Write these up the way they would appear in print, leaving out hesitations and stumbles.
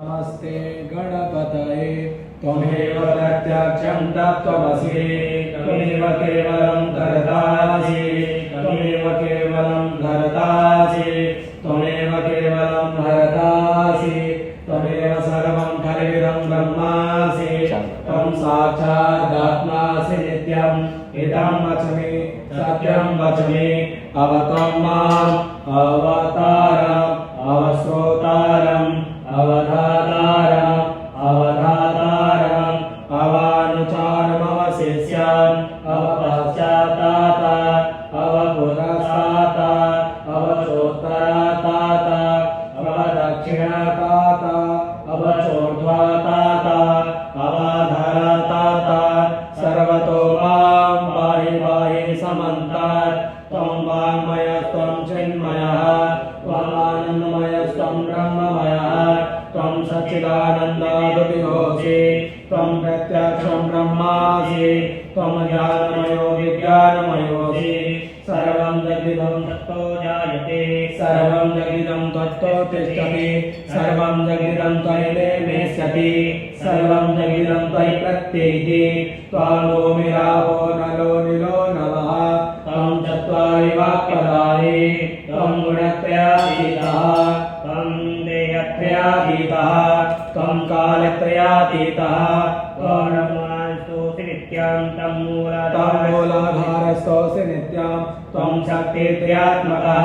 नमस्ते गणपतये त्वमेव प्रत्यक्षं तत्त्वमसि त्वमेव केवलं कर्तासि त्वमेव केवलं कर्तासि त्वमेव केवलं भर्तासि त्वमेव सर्वं खलिदं ब्रह्मासि त्वं साक्षादात्मासि नित्यम् इदं वच्मि सत्यं वच्मि अवतं माम् अवतारम् अवश्रोतारम् अवधातारम् अवधातारम् अवानुचारमवशिष्याम् अवपश्चात्तात अवपुरस्तात् अवचोत्तरात् अवदक्षिणात् अवचोर्ध्वात् अवाधरात् सर्वतो मां पाहि पाहि समन्तात् त्वं वाङ्मयस्त्वं चिन्मयः त्वमानन्दमयस्त्वं ब्रह्ममयः त्वं सच्चिदानन्दरूपिणोऽसि त्वं प्रत्यक्षं ब्रह्मासि त्वं ज्ञानमयो विज्ञानमयोऽसि सर्वं जगदिदं तत्तो जायते सर्वं जगदिदं तत्तो तिष्ठति सर्वं जगदिदं त्वयि मेष्यति सर्वं जगदिदं त्वयि प्रत्येति त्वामो मिरावो नलो निलो नवः त्वं चत्वारि वाक्पदानि त्वं गुणत्रयातीतः त्वं देयत्रयातीतः त्वं कालत्रयातीतः त्वं नित्यं तं मूलाधारस्तोऽसि नित्यं त्वं शक्तित्रयात्मकः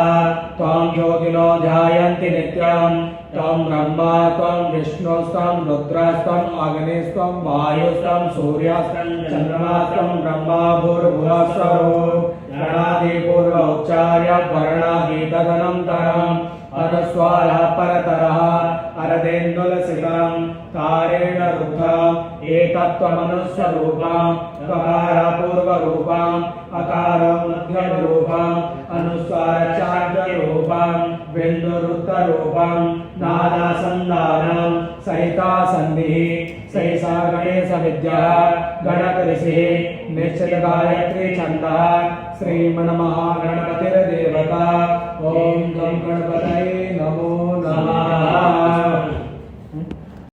त्वं योगिनो ध्यायन्ति नित्यं त्वं ब्रह्मा त्वं विष्णुस्त्वं रुद्रस्त्वं अग्निस्त्वं वायुस्त्वं सूर्यस्त्वं चन्द्रमास्त्वं ब्रह्मा भूर्भुवस्वरो गणादिपूर्व उच्चार्य वर्णादि तदनन्तरम् अनुस्वारः परतरः अरदेन्दुलसितं तारेण रुद्धम् एकत्वमनुस्वरूपम् ककारपूर्वरूपम् अकारमध्यरूपम् अनुस्वारचार्यरूपम् बिन्दुरुत्तरूपम् नादासन्धानं सहिता सन्धिः सहिता गणेशविद्या गणकऋषिः निश्चितगायत्री छन्दः श्रीमन्महागणपतिर्देवता ॐ गं गणपतये नमो नमः।